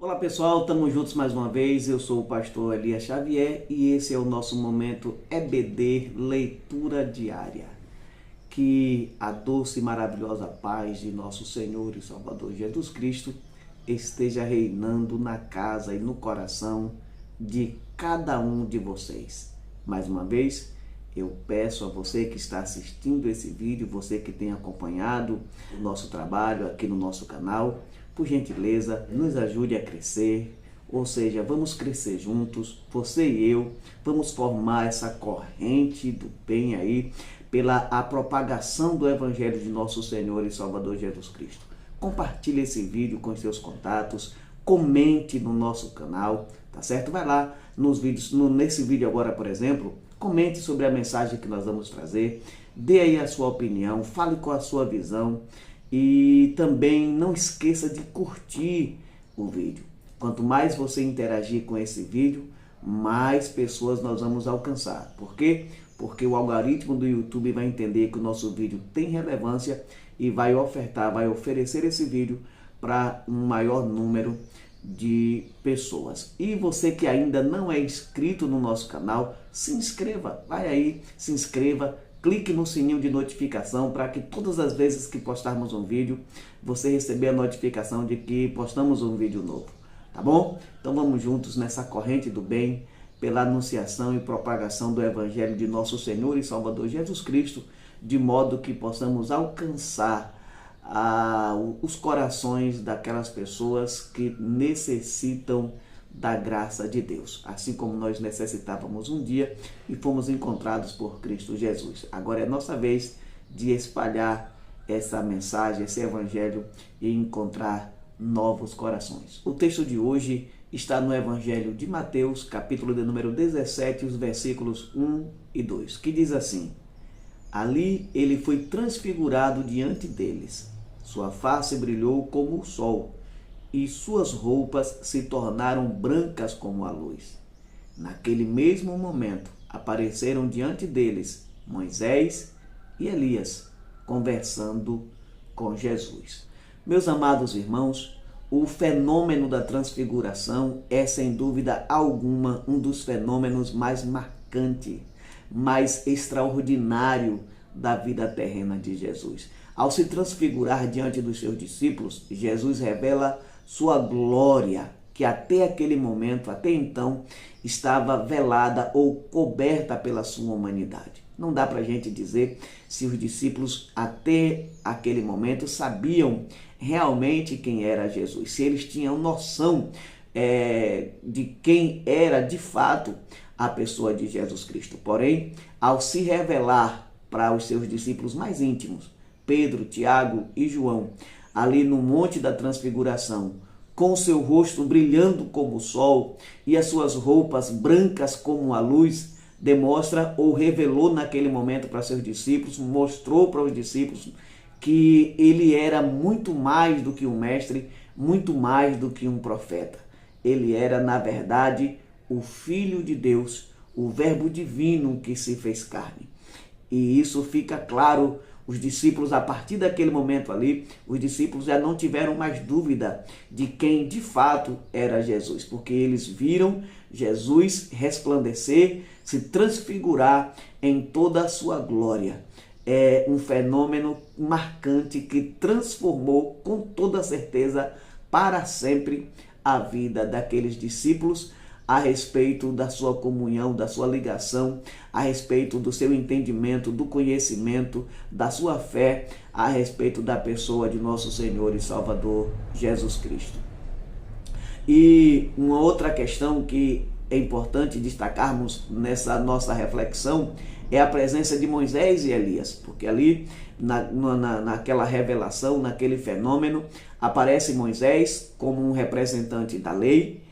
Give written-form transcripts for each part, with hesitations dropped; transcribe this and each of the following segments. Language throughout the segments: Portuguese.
Olá pessoal, estamos juntos mais uma vez. Eu sou o pastor Elias Xavier e esse é o nosso momento EBD Leitura Diária. Que a doce e maravilhosa paz de nosso Senhor e Salvador Jesus Cristo esteja reinando na casa e no coração de cada um de vocês. Mais uma vez, eu peço a você que está assistindo esse vídeo, você que tem acompanhado o nosso trabalho aqui no nosso canal, por gentileza, nos ajude a crescer, ou seja, vamos crescer juntos, você e eu, vamos formar essa corrente do bem aí, pela a propagação do Evangelho de nosso Senhor e Salvador Jesus Cristo. Compartilhe esse vídeo com seus contatos, comente no nosso canal, tá certo? Vai lá nos vídeos, nesse vídeo agora, por exemplo, comente sobre a mensagem que nós vamos trazer, dê aí a sua opinião, fale com a sua visão e também não esqueça de curtir o vídeo. Quanto mais você interagir com esse vídeo, mais pessoas nós vamos alcançar. Por quê? Porque o algoritmo do YouTube vai entender que o nosso vídeo tem relevância e vai oferecer esse vídeo para um maior número de pessoas. E você que ainda não é inscrito no nosso canal, se inscreva, vai aí, se inscreva, clique no sininho de notificação para que todas as vezes que postarmos um vídeo, você receber a notificação de que postamos um vídeo novo, tá bom? Então vamos juntos nessa corrente do bem, pela anunciação e propagação do Evangelho de nosso Senhor e Salvador Jesus Cristo, de modo que possamos alcançar os corações daquelas pessoas que necessitam da graça de Deus, assim como nós necessitávamos um dia e fomos encontrados por Cristo Jesus. Agora é nossa vez de espalhar essa mensagem, esse evangelho e encontrar novos corações. O texto de hoje está no Evangelho de Mateus, capítulo de número 17, os versículos 1 e 2, que diz assim: Ali ele foi transfigurado diante deles, sua face brilhou como o sol, e suas roupas se tornaram brancas como a luz. Naquele mesmo momento, apareceram diante deles Moisés e Elias, conversando com Jesus. Meus amados irmãos, o fenômeno da transfiguração é, sem dúvida alguma, um dos fenômenos mais marcantes, mais extraordinário da vida terrena de Jesus. Ao se transfigurar diante dos seus discípulos, Jesus revela sua glória, que até aquele momento, até então, estava velada ou coberta pela sua humanidade. Não dá para a gente dizer se os discípulos até aquele momento sabiam realmente quem era Jesus, se eles tinham noção de quem era de fato a pessoa de Jesus Cristo. Porém, ao se revelar para os seus discípulos mais íntimos, Pedro, Tiago e João, ali no Monte da Transfiguração, com seu rosto brilhando como o sol e as suas roupas brancas como a luz, demonstra ou revelou naquele momento para seus discípulos, mostrou para os discípulos que ele era muito mais do que um mestre, muito mais do que um profeta. Ele era, na verdade, o Filho de Deus, o Verbo divino que se fez carne. E isso fica claro. Os discípulos, a partir daquele momento ali, os discípulos já não tiveram mais dúvida de quem de fato era Jesus, porque eles viram Jesus resplandecer, se transfigurar em toda a sua glória. É um fenômeno marcante que transformou com toda certeza para sempre a vida daqueles discípulos, a respeito da sua comunhão, da sua ligação, a respeito do seu entendimento, do conhecimento, da sua fé, a respeito da pessoa de nosso Senhor e Salvador Jesus Cristo. E uma outra questão que é importante destacarmos nessa nossa reflexão é a presença de Moisés e Elias, porque ali naquela revelação, naquele fenômeno, aparece Moisés como um representante da lei,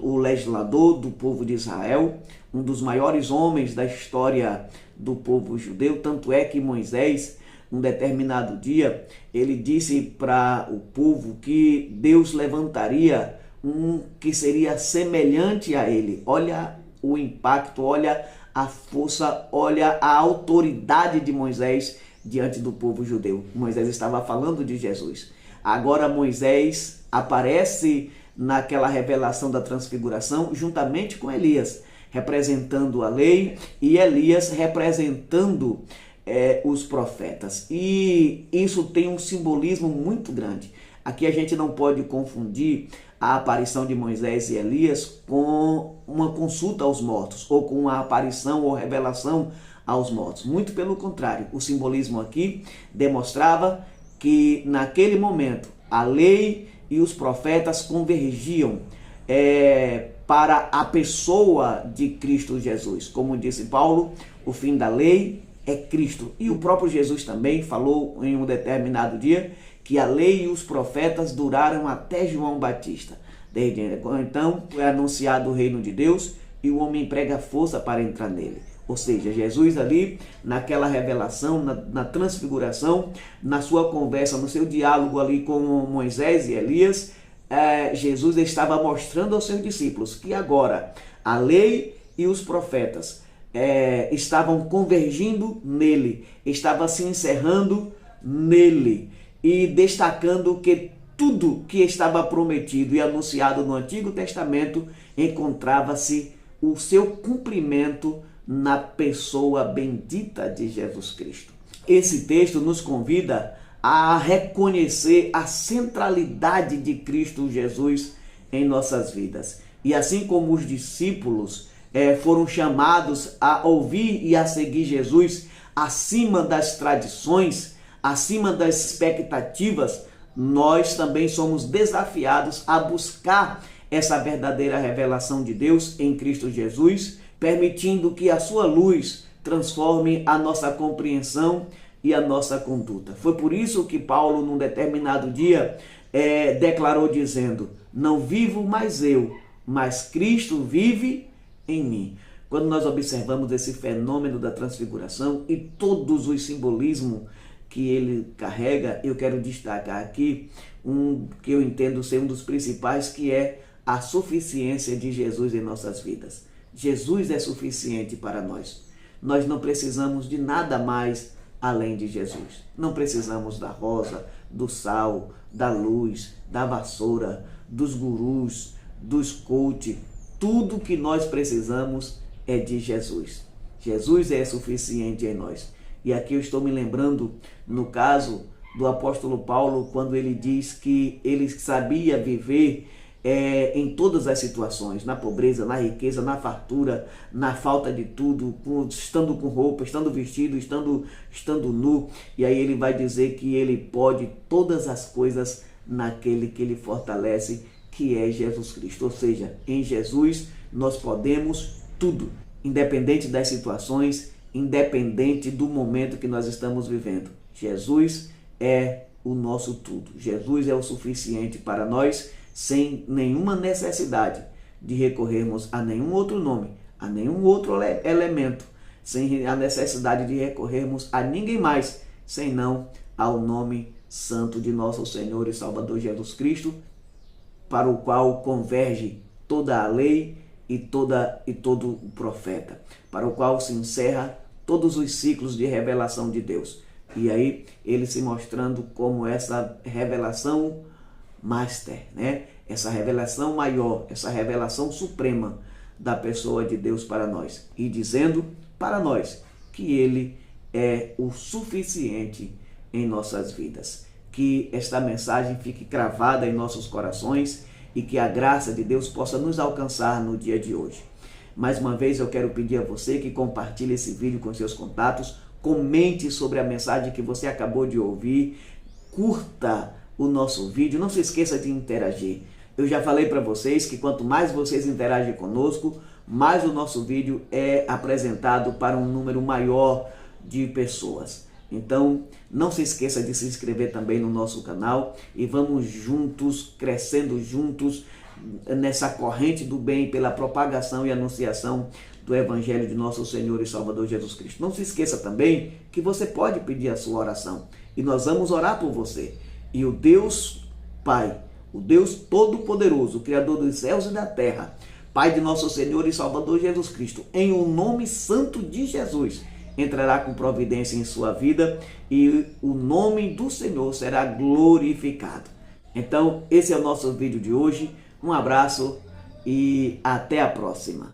o legislador do povo de Israel, um dos maiores homens da história do povo judeu. Tanto é que Moisés, um determinado dia, ele disse para o povo que Deus levantaria um que seria semelhante a ele. Olha o impacto, olha a força, olha a autoridade de Moisés diante do povo judeu. Moisés estava falando de Jesus. Agora Moisés aparece naquela revelação da transfiguração, juntamente com Elias, representando a lei, e Elias representando os profetas. E isso tem um simbolismo muito grande. Aqui a gente não pode confundir a aparição de Moisés e Elias com uma consulta aos mortos, ou com uma aparição ou revelação aos mortos. Muito pelo contrário, o simbolismo aqui demonstrava que naquele momento a lei e os profetas convergiam para a pessoa de Cristo Jesus. Como disse Paulo, o fim da lei é Cristo. E o próprio Jesus também falou em um determinado dia que a lei e os profetas duraram até João Batista. Desde então é anunciado o reino de Deus e o homem emprega força para entrar nele. Ou seja, Jesus ali, naquela revelação, na transfiguração, na sua conversa, no seu diálogo ali com Moisés e Elias, Jesus estava mostrando aos seus discípulos que agora a lei e os profetas estavam convergindo nele, estava se encerrando nele e destacando que tudo que estava prometido e anunciado no Antigo Testamento encontrava-se o seu cumprimento na pessoa bendita de Jesus Cristo. Esse texto nos convida a reconhecer a centralidade de Cristo Jesus em nossas vidas. E assim como os discípulos foram chamados a ouvir e a seguir Jesus acima das tradições, acima das expectativas, nós também somos desafiados a buscar essa verdadeira revelação de Deus em Cristo Jesus, permitindo que a sua luz transforme a nossa compreensão e a nossa conduta. Foi por isso que Paulo, num determinado dia, declarou dizendo: não vivo mais eu, mas Cristo vive em mim. Quando nós observamos esse fenômeno da transfiguração e todos os simbolismos que ele carrega, eu quero destacar aqui um que eu entendo ser um dos principais, que é a suficiência de Jesus em nossas vidas. Jesus é suficiente para nós. Nós não precisamos de nada mais além de Jesus. Não precisamos da rosa, do sal, da luz, da vassoura, dos gurus, dos coach. Tudo que nós precisamos é de Jesus. Jesus é suficiente em nós. E aqui eu estou me lembrando, no caso do apóstolo Paulo, quando ele diz que ele sabia viver em todas as situações, na pobreza, na riqueza, na fartura, na falta de tudo, estando com roupa, estando vestido, estando nu. E aí ele vai dizer que ele pode todas as coisas naquele que ele fortalece, que é Jesus Cristo. Ou seja, em Jesus nós podemos tudo, independente das situações, independente do momento que nós estamos vivendo. Jesus é o nosso tudo. Jesus é o suficiente para nós, sem nenhuma necessidade de recorrermos a nenhum outro nome, a nenhum outro elemento, sem a necessidade de recorrermos a ninguém mais, senão ao nome santo de nosso Senhor e Salvador Jesus Cristo, para o qual converge toda a lei e todo o profeta, para o qual se encerra todos os ciclos de revelação de Deus. E aí ele se mostrando como essa revelação master, né? Essa revelação maior, essa revelação suprema da pessoa de Deus para nós, e dizendo para nós que ele é o suficiente em nossas vidas. Que esta mensagem fique cravada em nossos corações e que a graça de Deus possa nos alcançar no dia de hoje. Mais uma vez eu quero pedir a você que compartilhe esse vídeo com seus contatos, comente sobre a mensagem que você acabou de ouvir, curta o nosso vídeo, não se esqueça de interagir. Eu já falei para vocês que quanto mais vocês interagem conosco, mais o nosso vídeo é apresentado para um número maior de pessoas. Então, não se esqueça de se inscrever também no nosso canal e vamos juntos, crescendo juntos nessa corrente do bem pela propagação e anunciação do Evangelho de nosso Senhor e Salvador Jesus Cristo. Não se esqueça também que você pode pedir a sua oração e nós vamos orar por você. E o Deus Pai, o Deus Todo-Poderoso, Criador dos céus e da terra, Pai de nosso Senhor e Salvador Jesus Cristo, em o nome santo de Jesus, entrará com providência em sua vida e o nome do Senhor será glorificado. Então, esse é o nosso vídeo de hoje. Um abraço e até a próxima.